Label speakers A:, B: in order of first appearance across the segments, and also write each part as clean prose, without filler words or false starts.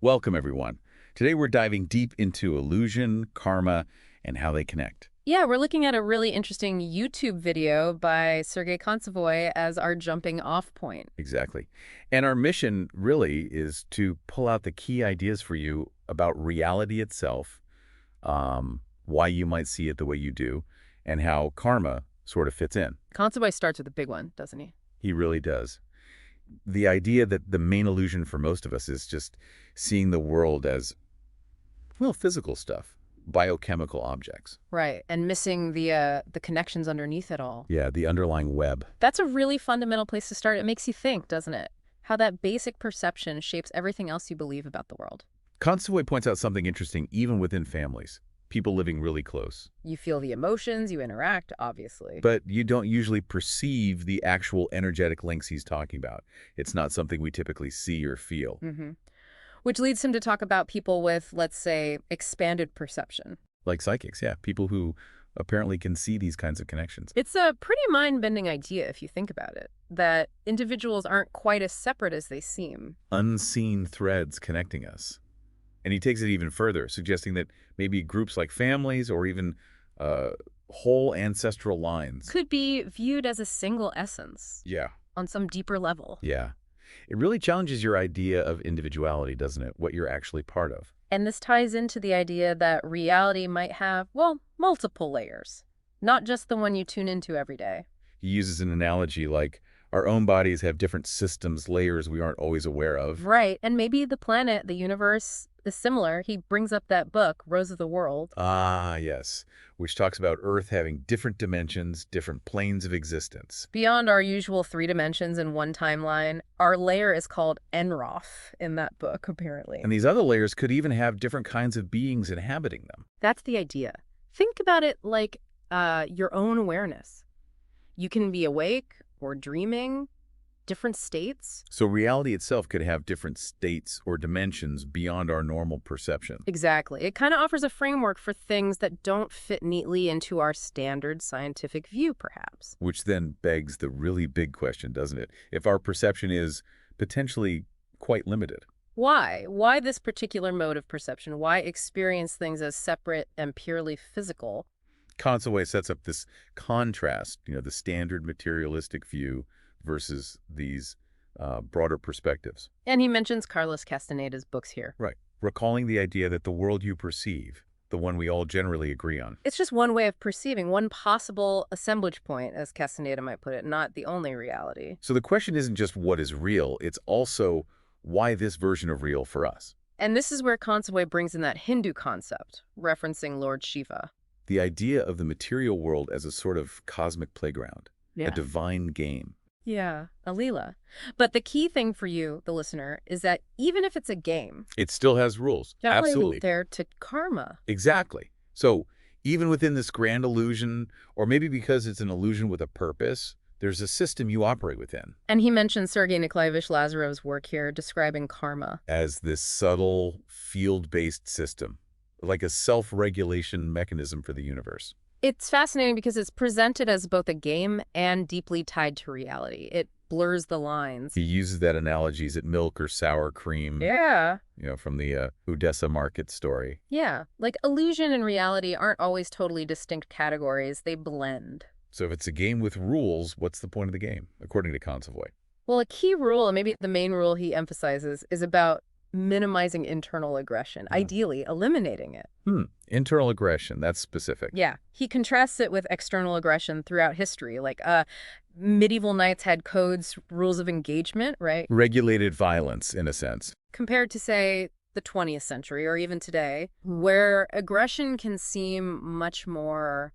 A: Welcome, everyone. Today we're diving deep into illusion, karma, and how they connect.
B: Yeah, we're looking at a really interesting YouTube video by Sergei Nikolaevich as our jumping off point.
A: Exactly. And our mission really is to pull out the key ideas for you about reality itself, why you might see it the way you do, and how karma sort of fits in.
B: Nikolaevich starts with a big one, doesn't he?
A: He really does. The idea that the main illusion for most of us is just seeing the world as, well, physical stuff, biochemical objects.
B: Right, and missing the connections underneath it all.
A: Yeah, the underlying web.
B: That's a really fundamental place to start. It makes you think, doesn't it? How that basic perception shapes everything else you believe about the world.
A: Constaway points out something interesting even within families, people living really close.
B: You feel the emotions, you interact, obviously.
A: But you don't usually perceive the actual energetic links he's talking about. It's not something we typically see or feel.
B: Which leads him to talk about people with, let's say, expanded perception.
A: Like psychics, yeah, people who apparently can see these kinds of connections.
B: It's a pretty mind-bending idea if you think about it, that individuals aren't quite as separate as they seem.
A: Unseen threads connecting us. And he takes it even further, suggesting that maybe groups like families or even whole ancestral lines.
B: Could be viewed as a single essence
A: Yeah.
B: on some deeper level.
A: Yeah. It really challenges your idea of individuality, doesn't it? What you're actually part of.
B: And this ties into the idea that reality might have, well, multiple layers, not just the one you tune into every day.
A: He uses an analogy like our own bodies have different systems, layers we aren't always aware of.
B: Right, and maybe the planet, the universe, is similar. He brings up that book, Rose of the World.
A: Ah, yes, which talks about Earth having different dimensions, different planes of existence.
B: Beyond our usual 3 dimensions in one timeline, our layer is called Enroth in that book, apparently.
A: And these other layers could even have different kinds of beings inhabiting them.
B: That's the idea. Think about it like your own awareness. You can be awake or dreaming, different states.
A: So reality itself could have different states or dimensions beyond our normal perception.
B: Exactly. It kind of offers a framework for things that don't fit neatly into our standard scientific view, perhaps.
A: Which then begs the really big question, doesn't it? If our perception is potentially quite limited.
B: Why? Why this particular mode of perception? Why experience things as separate and purely physical?
A: Constaway sets up this contrast, the standard materialistic view versus these broader perspectives.
B: And he mentions Carlos Castaneda's books here.
A: Right. Recalling the idea that the world you perceive, the one we all generally agree on.
B: It's just one way of perceiving, one possible assemblage point, as Castaneda might put it, not the only reality.
A: So the question isn't just what is real, it's also why this version of real for us.
B: And this is where Constaway brings in that Hindu concept, referencing Lord Shiva.
A: The idea of the material world as a sort of cosmic playground, a divine game.
B: Yeah, a Leela. But the key thing for you, the listener, is that even if it's a game,
A: It still has rules. Absolutely.
B: there to karma.
A: Exactly. So even within this grand illusion, or maybe because it's an illusion with a purpose, there's a system you operate within.
B: And he mentions Sergei Nikolaevich Lazarev's work here describing karma.
A: As this subtle, field-based system, like a self-regulation mechanism for the universe.
B: It's fascinating because it's presented as both a game and deeply tied to reality. It blurs the lines.
A: He uses that analogy, is it milk or sour cream?
B: Yeah.
A: From the Odessa market story.
B: Yeah. Like illusion and reality aren't always totally distinct categories. They blend.
A: So if it's a game with rules, what's the point of the game, according to Constaway?
B: Well, a key rule, and maybe the main rule he emphasizes, is about minimizing internal aggression, ideally eliminating it.
A: Internal aggression, that's specific.
B: Yeah. He contrasts it with external aggression throughout history. Like medieval knights had codes, rules of engagement, right?
A: Regulated violence, in a sense.
B: Compared to, say, the 20th century or even today, where aggression can seem much more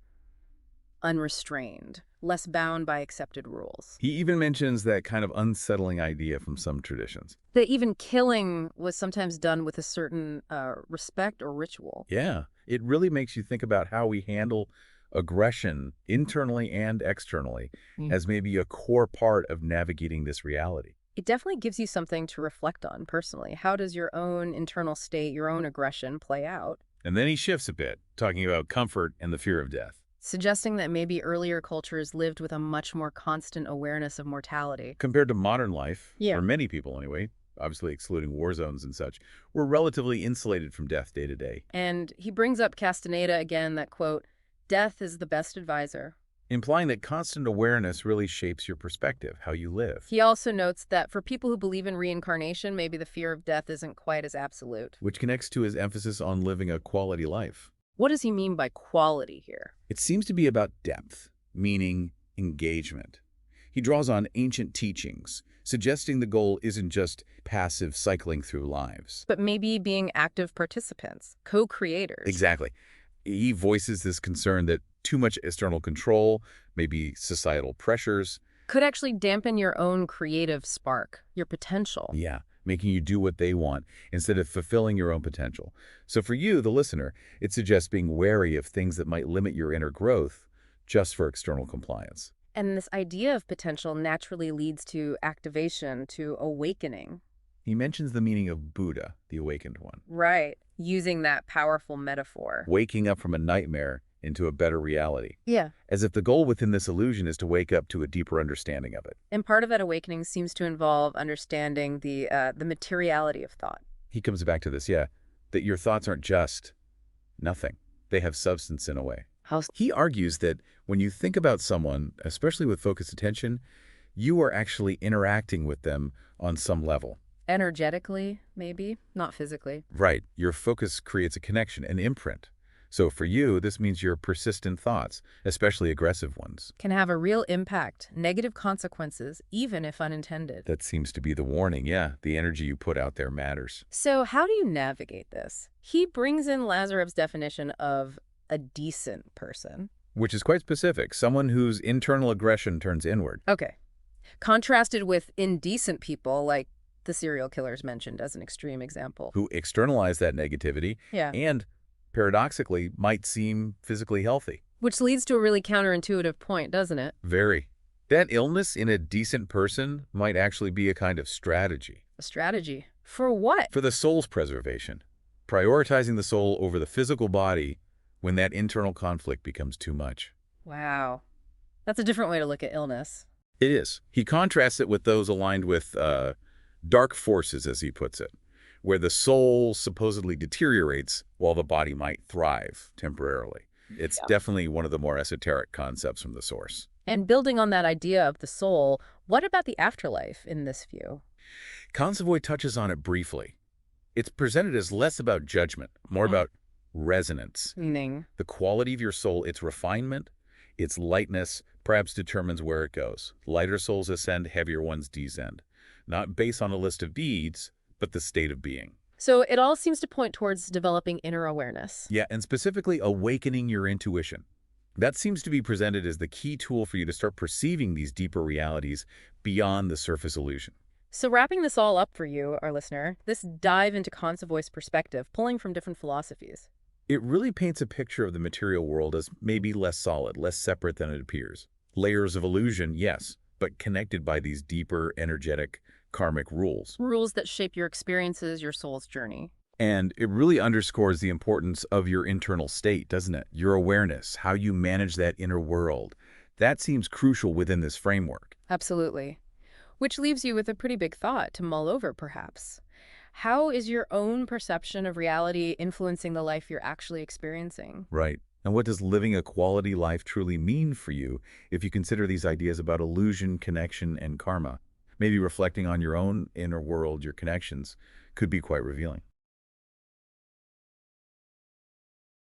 B: unrestrained, less bound by accepted rules.
A: He even mentions that kind of unsettling idea from some traditions.
B: That even killing was sometimes done with a certain respect or ritual.
A: Yeah, it really makes you think about how we handle aggression internally and externally as maybe a core part of navigating this reality.
B: It definitely gives you something to reflect on personally. How does your own internal state, your own aggression play out?
A: And then he shifts a bit, talking about comfort and the fear of death.
B: Suggesting that maybe earlier cultures lived with a much more constant awareness of mortality.
A: Compared to modern life,
B: Yeah.
A: for many people anyway, obviously excluding war zones and such, were relatively insulated from death day to day,
B: And he brings up Castaneda again that, quote, death is the best advisor.
A: implying that constant awareness really shapes your perspective, how you live,
B: He also notes that for people who believe in reincarnation, maybe the fear of death isn't quite as absolute.
A: which connects to his emphasis on living a quality life.
B: What does he mean by quality here?
A: It seems to be about depth, meaning engagement. He draws on ancient teachings, suggesting the goal isn't just passive cycling through lives.
B: But maybe being active participants, co-creators.
A: Exactly. He voices this concern that too much external control, maybe societal pressures,
B: Could actually dampen your own creative spark, your potential.
A: yeah, making you do what they want instead of fulfilling your own potential. So for you, the listener, it suggests being wary of things that might limit your inner growth just for external compliance.
B: And this idea of potential naturally leads to activation, to awakening.
A: He mentions the meaning of Buddha, the awakened one,
B: Right. Using that powerful metaphor.
A: waking up from a nightmare into a better reality,
B: Yeah.
A: as if the goal within this illusion is to wake up to a deeper understanding of it.
B: And part of that awakening seems to involve understanding the materiality of thought.
A: He comes back to this, yeah, that your thoughts aren't just nothing. They have substance in a way.
B: How
A: He argues that when you think about someone, especially with focused attention, you are actually interacting with them on some level.
B: energetically, maybe, not physically.
A: Right. Your focus creates a connection, an imprint. So for you, this means your persistent thoughts, especially aggressive ones.
B: Can have a real impact, negative consequences, even if unintended.
A: That seems to be the warning, yeah. The energy you put out there matters.
B: So how do you navigate this? He brings in Lazarev's definition of a decent person.
A: Which is quite specific, someone whose internal aggression turns inward.
B: Okay. Contrasted with indecent people like the serial killers mentioned as an extreme example.
A: Who externalize that negativity
B: Yeah.
A: and, paradoxically, might seem physically healthy.
B: Which leads to a really counterintuitive point, doesn't it?
A: Very. That illness in a decent person might actually be a kind of strategy.
B: A strategy. For what?
A: For the soul's preservation. Prioritizing the soul over the physical body when that internal conflict becomes too much.
B: Wow. That's a different way to look at illness.
A: It is. He contrasts it with those aligned with dark forces, as he puts it, where the soul supposedly deteriorates while the body might thrive temporarily. It's definitely one of the more esoteric concepts from the source.
B: And building on that idea of the soul, what about the afterlife in this view?
A: Consovoy touches on it briefly. It's presented as less about judgment, more about resonance.
B: Meaning?
A: The quality of your soul, its refinement, its lightness, perhaps determines where it goes. Lighter souls ascend, heavier ones descend. Not based on a list of deeds, but the state of being.
B: So it all seems to point towards developing inner awareness.
A: Yeah, and specifically awakening your intuition. That seems to be presented as the key tool for you to start perceiving these deeper realities beyond the surface illusion.
B: So wrapping this all up for you, our listener, this dive into Consovoy's perspective, pulling from different philosophies.
A: It really paints a picture of the material world as maybe less solid, less separate than it appears. Layers of illusion, yes, but connected by these deeper, energetic, karmic rules.
B: Rules that shape your experiences, your soul's journey.
A: And it really underscores the importance of your internal state, doesn't it? Your awareness, how you manage that inner world. That seems crucial within this framework.
B: Absolutely. Which leaves you with a pretty big thought to mull over, perhaps. How is your own perception of reality influencing the life you're actually experiencing?
A: Right. And what does living a quality life truly mean for you if you consider these ideas about illusion, connection, and karma? Maybe reflecting on your own inner world, your connections, could be quite revealing.